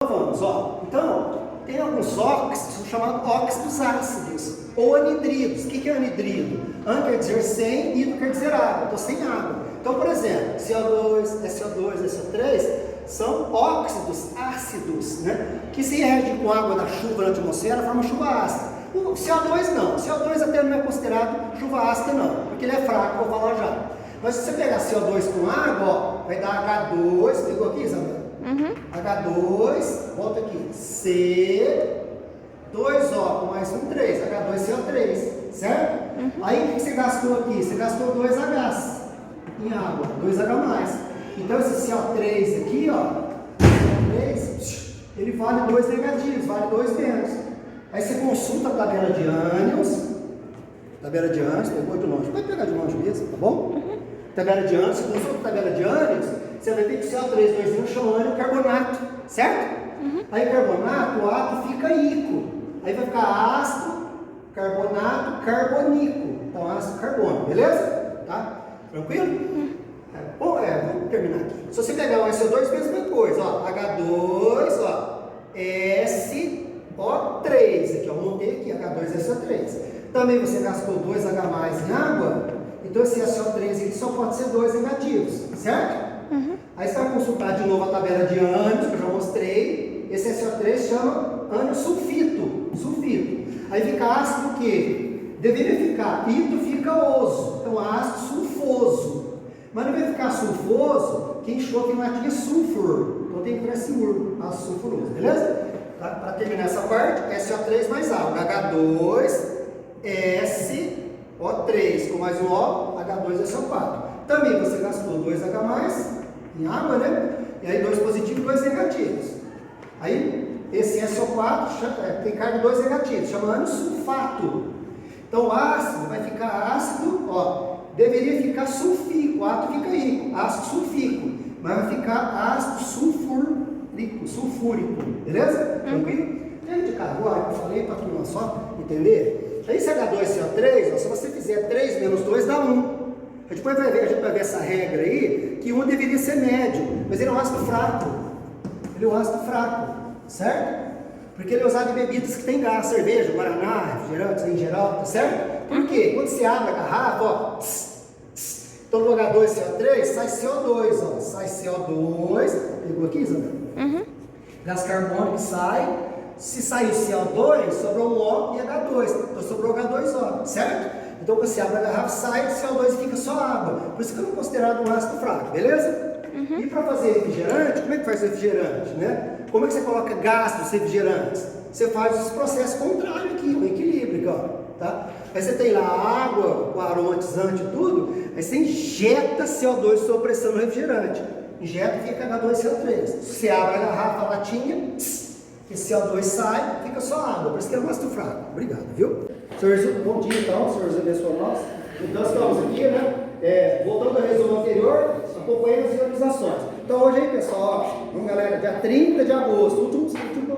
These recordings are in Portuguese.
Vamos, ó. Então, tem alguns óxidos chamados óxidos ácidos ou anidridos. O que é anidrido? An quer dizer sem, hidro quer dizer água. Estou sem água. Então, por exemplo, CO2, SO2, SO3 são óxidos ácidos, né? Que se reagem com água da chuva na atmosfera, forma chuva ácida. O CO2 não. O CO2 até não é considerado chuva ácida, não, porque ele é fraco, vou falar já. Mas se você pegar CO2 com água, ó, vai dar H2, pegou aqui, Isabela? H2, volta aqui, C, 2O, com mais um 3, H2CO3, certo? Aí o que você gastou aqui? Você gastou 2Hs em água, 2H+. Então esse CO3 aqui, ó, CO3, ele vale 2 negativos, vale 2 menos. Aí você consulta a tabela de ânions, pegou de longe, pode pegar de longe mesmo, tá bom? Tabela de ânions, você consulta a tabela de ânions, você vai ver que o CO3, 2 chama ânion carbonato, certo? Aí carbonato, o átomo fica ico, aí vai ficar ácido, carbonato, carbonico, então ácido carbono, beleza? Tá? Tranquilo? Bom, vamos terminar aqui. Se você pegar o SO2, mesma coisa, ó, H2, ó, SO3, aqui, ó, vou ter aqui, H2SO3. Também você gastou 2H+ em água, então esse SO3 aqui só pode ser 2 negativos, certo? Aí você vai consultar de novo a tabela de ânions, que eu já mostrei. Esse SO3 chama ânion sulfito. Aí fica ácido o quê? Deveria ficar, hidro fica oso, então ácido sulfoso. Mas não vai ficar sulfoso, que enxofre em latim é sulfur. Então tem que ter siluro, ácido sulfuroso, beleza? Tá? Para terminar essa parte, SO3 mais água, H2, SO3, com mais um O, H2SO4. Também você gastou 2H+ em água, né? E aí 2 positivos e 2 negativos. Aí esse SO4 tem carga de 2 negativos, chama ânion sulfato. Então o ácido vai ficar ácido, ó, deveria ficar sulfíco, o átomo fica aí, ácido sulfíco, mas vai ficar ácido sulfúrico, beleza? Tranquilo? Entende, cara? Agora que eu falei para turma só entender. Aí esse H2CO3, ó, se você fizer 3 menos 2 dá 1. A gente vai ver essa regra aí, que 1 deveria ser médio, mas ele é um ácido fraco. Ele é um ácido fraco, certo? Porque ele é usado em bebidas que tem gás, cerveja, guaraná, refrigerantes em geral, tá certo? Por quê? Quando você abre a garrafa, ó, então no H2CO3 sai CO2, ó, sai CO2, pegou aqui, Isabel? Gás carbônico sai, se saiu CO2, sobrou um O e H2, então sobrou H2O, certo? Então você abre a garrafa, sai do CO2 e fica só água. Por isso que eu não considerado um ácido fraco, beleza? E para fazer refrigerante, como é que faz refrigerante, né? Como é que você coloca gás nos refrigerantes? Você faz esse processo contrário aqui, o equilíbrio, ó, tá? Aí você tem lá a água, o aromatizante e tudo, aí você injeta CO2 sob pressão no refrigerante. Injeta e fica H2CO3. Você abre a garrafa, a latinha, esse CO2 sai, fica só água. Por isso que é um ácido fraco. Obrigado, viu? Senhor, bom dia então, senhores abençoa nós. Então estamos aqui, né? Voltando ao resumo anterior, acompanhando as ionizações. Então hoje aí, pessoal, ó, vamos galera, dia 30 de agosto, última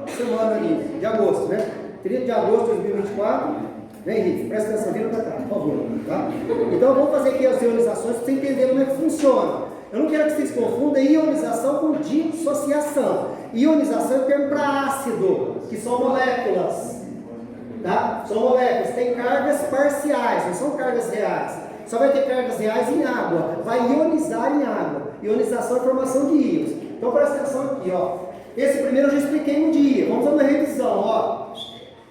semana ali, de agosto, né? 30 de agosto de 2024. Vem, Henrique, presta atenção, vira pra cá, por favor, tá? Então vamos fazer aqui as ionizações para você entender como é que funciona. Eu não quero que vocês confundam ionização com dissociação. Ionização é o termo para ácido, que são moléculas. Tá? São moléculas, tem cargas parciais, não são cargas reais. Só vai ter cargas reais em água, vai ionizar em água. Ionização é formação de íons. Então presta atenção aqui, ó. Esse primeiro eu já expliquei um dia, vamos fazer uma revisão, ó.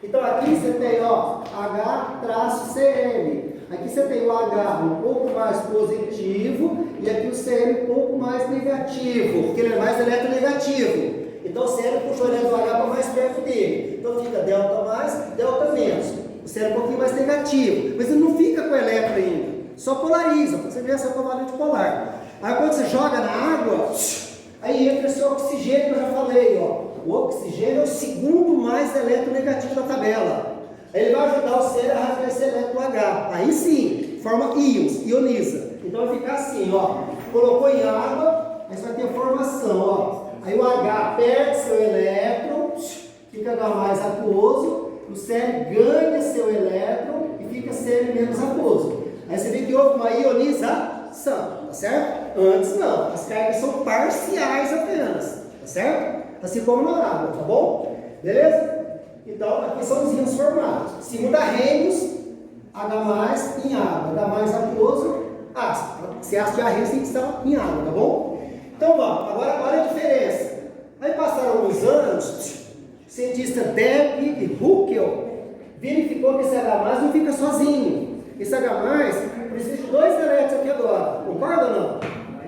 Então aqui você tem, ó, H-Cl. Aqui você tem o H um pouco mais positivo e aqui o Cl um pouco mais negativo, porque ele é mais eletronegativo. Então o Cl puxa o elétron H para mais perto dele. Então fica delta mais, delta menos. O Cl é um pouquinho mais negativo, mas ele não fica com o elétron ainda. Só polariza, para você ver essa covalente polar. Aí quando você joga na água, aí entra esse oxigênio que eu já falei, ó. O oxigênio é o segundo mais eletronegativo da tabela. Aí ele vai ajudar o Cl a rasgar esse elétron H. Aí sim, forma íons, ioniza. Então vai ficar assim, ó. Colocou em água, aí você vai ter formação, ó. Aí o H perde seu elétron, fica H mais aquoso. O Cl ganha seu elétron e fica Cl menos aquoso. Aí você vê que houve uma ionização, tá certo? Antes não, as cargas são parciais apenas, tá certo? assim como na água, tá bom? Beleza? Então, aqui são os íons formados. Se muda Arrhenius, H+, em água. H+ aquoso, ácido. Se ácido de Arrhenius tem que estar em água, tá bom? Então, vamos. Agora, olha a diferença. Aí passaram alguns anos, o cientista Deb e Huckel verificou que esse H+ não fica sozinho. Esse H+ precisa de 2 elétrons aqui agora. Concorda ou não?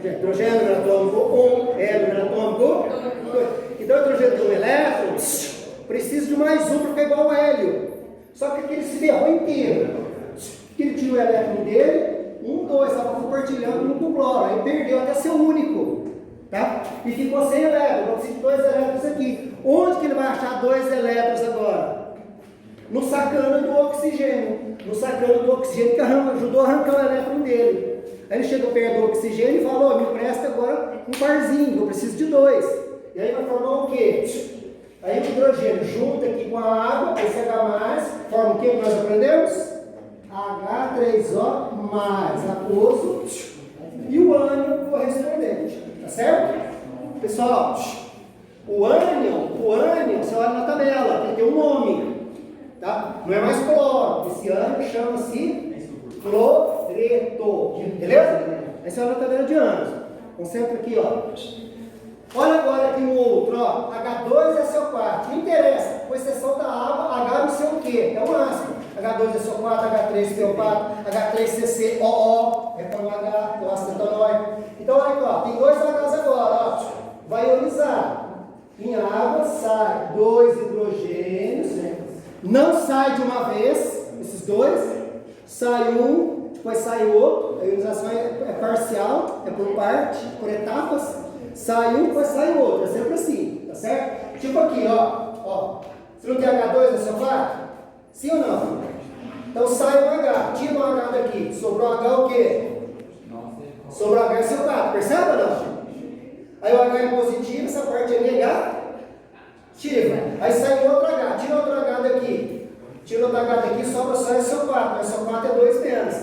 Hidrogênio atômico 1, hélio atômico 2. Então, o hidrogênio tem um elétron, precisa de mais um para ficar igual ao hélio. Só que aqui ele se ferrou inteiro. Porque ele tinha o elétron dele, 1, 2, estava compartilhando com o cloro. Aí perdeu até ser único. Tá? E ficou sem elétrons. Então, precisa de 2 elétrons aqui. Onde que ele vai achar 2 elétrons agora? No sacano do oxigênio. No sacano do oxigênio que ajudou a arrancar o elétron dele. Aí ele chegou perto do oxigênio e falou: me empresta agora um parzinho, eu preciso de 2. E aí vai formar o quê? Aí o hidrogênio junta aqui com a água, esse H+, forma o que nós aprendemos? H3O+, aquoso, e o ânion correspondente. Tá certo? Pessoal, o ânion, você olha na tabela, tem que ter um nome. Tá? Não é mais cloro, esse ânion chama-se cloreto. Beleza? Aí você olha na tabela de ânions. Concentra aqui, ó. Olha agora aqui o outro, ó. H2SO4. Não interessa, com exceção da água, H não sei o que, é um ácido. H2SO4, H3PO4, H3CCOO, é para o H, o ácido etanóico. Então, olha aqui, ó. Tem 2 Hs agora, ó. Vai ionizar. Em água sai 2 hidrogênios. Não sai de uma vez, esses 2. Sai um, depois sai o outro. A ionização é parcial, é por parte, por etapas. Sai um, depois sai o outro. É sempre assim, tá certo? Tipo aqui, ó. Você não tem H2 no seu quarto? Sim ou não? Então sai um H, tira um H daqui. Sobrou H o quê? Sobrou H no seu quarto, percebe ou não? Aí o H é positivo, essa parte é negativa. Aí sai outro H, tira outro H daqui. Tira outro H daqui, sobra só SO4. Mas SO4 é 2 menos.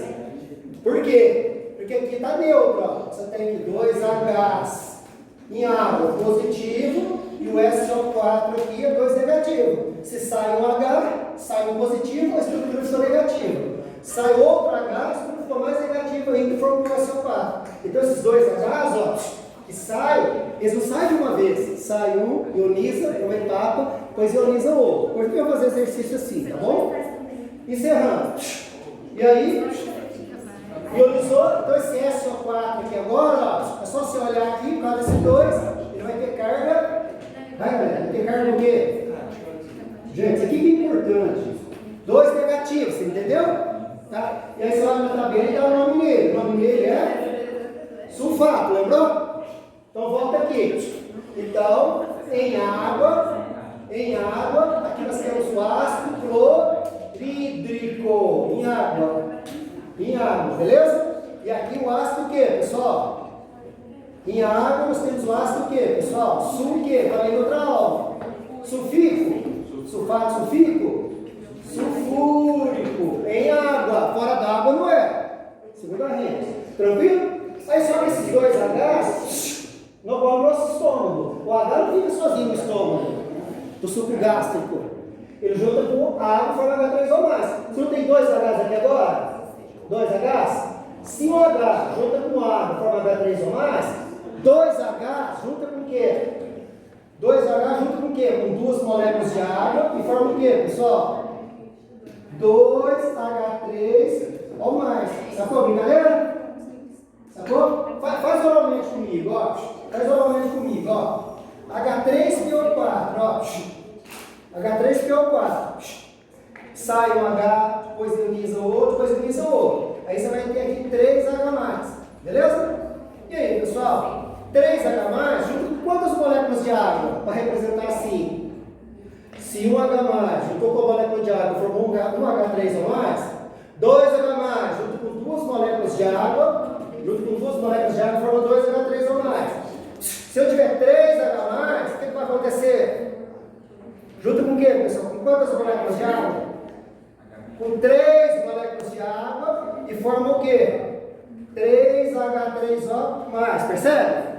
Por quê? Porque aqui está neutro, ó. Você tem aqui 2 Hs em água positivo e o SO4 aqui é 2 negativo. Se sai um H, sai um positivo, a estrutura ficou negativa. Sai outro H, a estrutura ficou mais negativa ainda e formou um SO4. Então esses 2 Hs, ó, que saem, eles não saem de uma vez. Sai um, ioniza, é uma etapa, depois ioniza o outro. Por que eu vou fazer exercício assim, tá bom? Encerrando. E aí, ionizou, então esse SO4 aqui agora, ó, é só você olhar aqui, por causa desses 2, ele vai ter carga. Vai, galera, vai ter carga o quê? Gente, isso aqui que é importante. 2 negativos, você entendeu? Tá? E aí você olha na tabela e dá o nome nele. O nome dele é sulfato, lembrou? Então volta aqui. Então, em água, aqui nós temos o ácido clorídrico. Em água, beleza? E aqui o ácido o que, pessoal? Em água nós temos o ácido o que, pessoal? Sul o que? Falei em outra aula. Sulfíco. Sulfato sulfíco? Sulfúrico. Em água. Fora d'água não é. Segundo a Arrhenius. Tranquilo? Aí só que esses 2 Hs não vão no nosso estômago. O H não fica sozinho no estômago do suco gástrico. Ele junta com a água e forma H3O+. Você não tem 2 Hs aqui agora? 2 Hs? Se o H junta com a água e forma H3O+, 2 H junta com o quê? 2H junta com o quê? Com 2 moléculas de água e forma o quê, pessoal? 2H3O+. Sacou a brincadeira? Sacou? Faz oralmente comigo, ó. Faz oralmente comigo, ó. H3PO4, ó. H3PO4. Sai um H, depois ioniza o outro, depois ioniza o outro. Aí você vai ter aqui 3H+. Beleza? E aí, pessoal? 3H+, junto com quantas moléculas de água? Para representar assim. Se um H+, juntou com a molécula de água, formou um H3O+, 2H+, junto com 2 moléculas de água, formam 2H3O+. Se eu tiver 3H+, o que vai acontecer? Junto com o quê, pessoal? Com quantas moléculas de água? Com 3 moléculas de água e forma o quê? 3H3O+, percebe?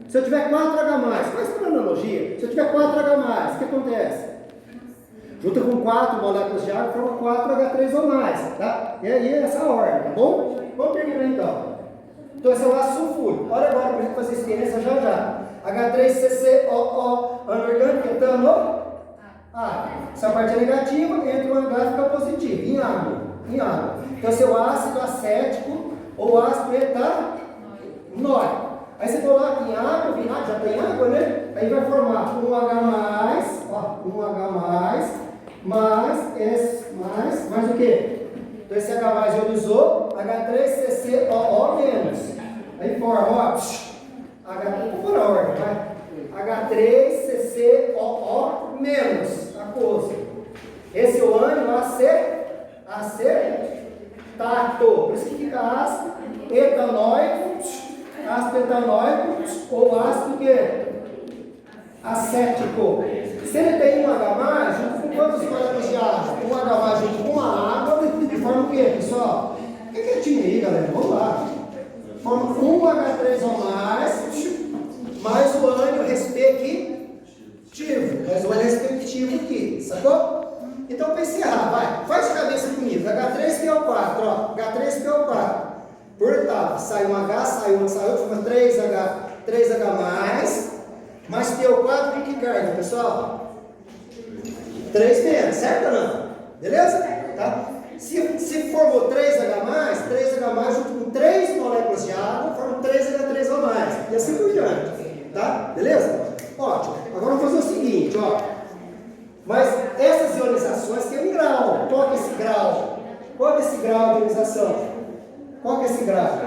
Se eu tiver 4H+, faz uma analogia. Se eu tiver 4H+, o que acontece? Junta com 4 moléculas de água, forma 4H3 ou mais, tá? E aí é essa a ordem, tá bom? Vamos terminar então. Então esse é o ácido sulfúrico. Olha agora para a gente fazer experiência já. H3CCOO, anorgânico, etano, essa parte é negativa, entra o H e fica positivo, em água, em água. Então esse é o ácido acético ou ácido etanóico. Aí você coloca em água, vinagre, já tem água, né? Aí vai formar um H+, ó, um H+, mais o quê? Então esse H+ ionizou, H3CCOO menos. Aí forma, ó, vou por ordem, vai. H3CCOO menos, aquoso. Esse é o ânion acetato. Por isso que fica ácido etanóico, ou ácido quê? Acético. Se ele tem um H+, junto com quantas moléculas de água? Um H+ junto com a água, e forma o quê, pessoal? Fica quietinho aí, galera. Vamos lá. Forma um H3 ou mais o ânion respectivo. Mais o ânion respectivo aqui, sacou? Então, para encerrar, vai. Faz de cabeça comigo. H3PO4, ó. H3PO4. Por etapa, sai um H, sai outro, forma 3H+, mais PO4 com que carga, pessoal? 3 menos, certo ou não? Beleza? Tá? Se formou 3H+, junto com 3 moléculas de água, forma 3H3 ou mais. E assim por diante. Tá? Beleza? Ótimo. Agora vamos fazer o seguinte, ó. Mas essas ionizações têm um grau. Qual que é esse grau? Qual que é esse grau de ionização? Qual que é esse grau?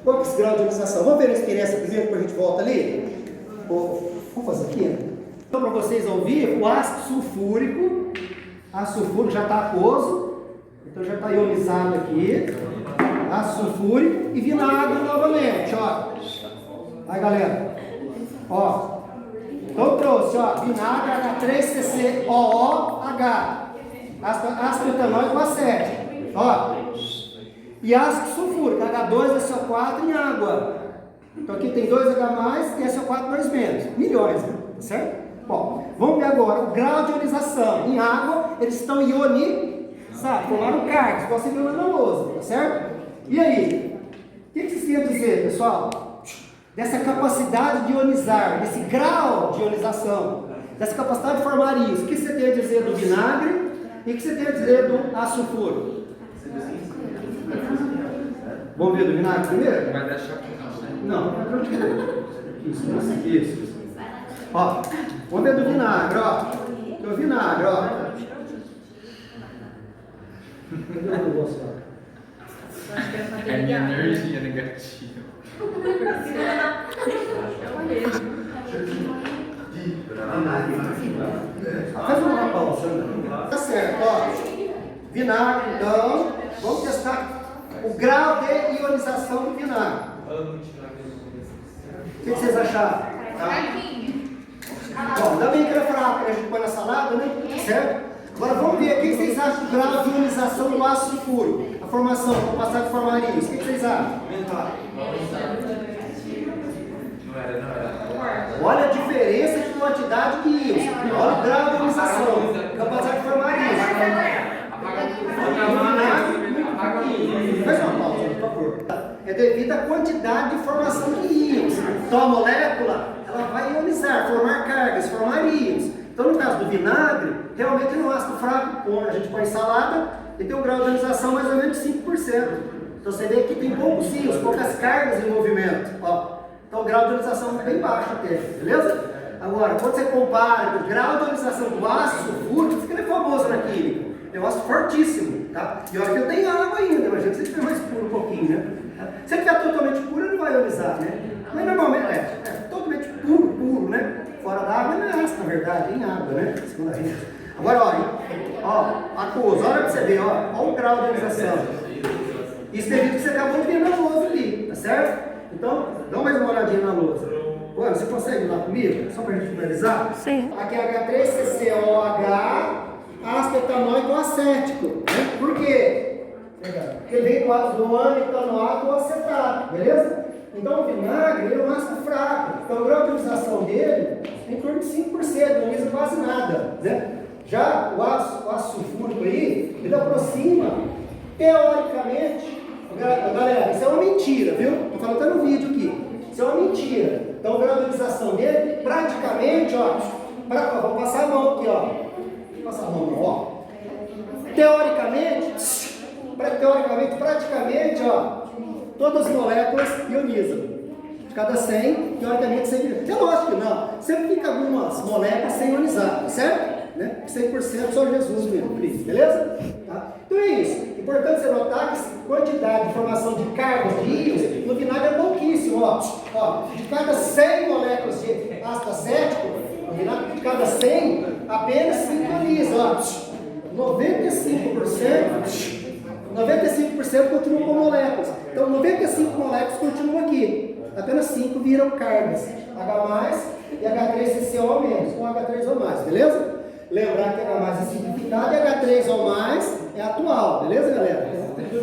Qual que é esse grau de ionização? Vamos ver a experiência primeiro, depois a gente volta ali? Vamos fazer aqui, né? Então, para vocês ouvir, o ácido sulfúrico já está aquoso, então já está ionizado aqui, ácido sulfúrico e vinagre novamente, ó. Aí, galera, ó, então trouxe, ó, vinagre H3CCOOH, ácido etanóico acético, ó, e ácido sulfúrico, H2SO4 em água. Então aqui tem 2H+, e SO4 2 menos, milhões, né? Certo? Bom, vamos ver agora o grau de ionização. Em água, eles estão ionizados, formaram cargas, igual você viu lá na lousa, tá certo? E aí? O que vocês querem dizer, pessoal? Dessa capacidade de ionizar, desse grau de ionização, dessa capacidade de formar íons. O que você tem a dizer do vinagre e o que você tem a dizer do ácido sulfúrico? Vamos ver do vinagre primeiro? Vai deixar não, isso. Ó, vamos ver do vinagre, ó. Do vinagre, ó. É minha energia negativa. Faz uma pausa. Tá certo, ó. Vinagre, então. Vamos testar o grau de ionização do vinagre. O que vocês acharam? Tá? Bom, ainda bem que era fraco, né? A gente põe na salada, né? Certo? Agora vamos ver, o que vocês acham do grau de ionização do ácido sulfúrico? A formação, a capacidade de formar íons. O que vocês acham? Olha a diferença de quantidade de íons. Olha o grau de ionização, capacidade de formar íons. Faz uma pausa, por favor. É devido à quantidade de formação de íons. Então a molécula, ela vai ionizar, formar cargas, formar íons. Então no caso do vinagre, realmente no ácido fraco, a gente põe em salada e tem um grau de ionização mais ou menos de 5%. Então você vê que tem poucos íons, poucas cargas em movimento. Ó. Então o grau de ionização é bem baixo até, beleza? Agora, quando você compara o grau de ionização do ácido sulfúrico, fica famoso na química. É um ácido fortíssimo, tá? E olha que eu tenho água ainda, imagina se ele estiver mais puro um pouquinho, né? Se ele estiver totalmente puro, ele não vai ionizar, né? Mas normalmente é totalmente puro, né? Fora da água, não é ácido, na verdade, é em água, né? Segundo a gente. Agora, ó, aquoso, olha pra você ver, ó o grau de ionização. Isso devido que você acabou de ver na lousa ali, tá certo? Então, dá mais uma olhadinha na lousa. Olha, você consegue ir lá comigo? Só pra gente finalizar? Sim. Aqui é H3CCOH, ácido etanóico acético. Né? Por quê? Porque ele vem do ânico, acetato, beleza? Então o vinagre ele é um ácido fraco. Então a grau de utilização dele é em torno de 5%, não usa quase nada. Né? Já o ácido sulfúrico aí, ele aproxima, teoricamente, galera, isso é uma mentira, viu? Estou falando até no vídeo aqui. Isso é uma mentira. Então, a grau de utilização dele, praticamente, ó, vou passar a mão aqui, ó. Vou passar a mão, ó. Teoricamente, praticamente, ó, todas as moléculas ionizam. De cada 100, teoricamente, 100. É lógico que não. Sempre fica algumas moléculas sem ionizar, certo? Né? 100% só Jesus mesmo, Cristo, beleza? Tá? Então é isso. Importante você notar que a quantidade de formação de cargas de íons no vinagre é pouquíssimo. Ó, de cada 100 moléculas de ácido acético, no vinagre, de cada 100, apenas 5 ionizam. 95% continuam com moléculas. Então 95 moléculas continuam aqui. Apenas 5 viram cargas. H+, e H3CCO- com H3 ou mais, beleza? Lembrar que H+ é simplificado e H3 ou mais é atual, beleza, galera? Então,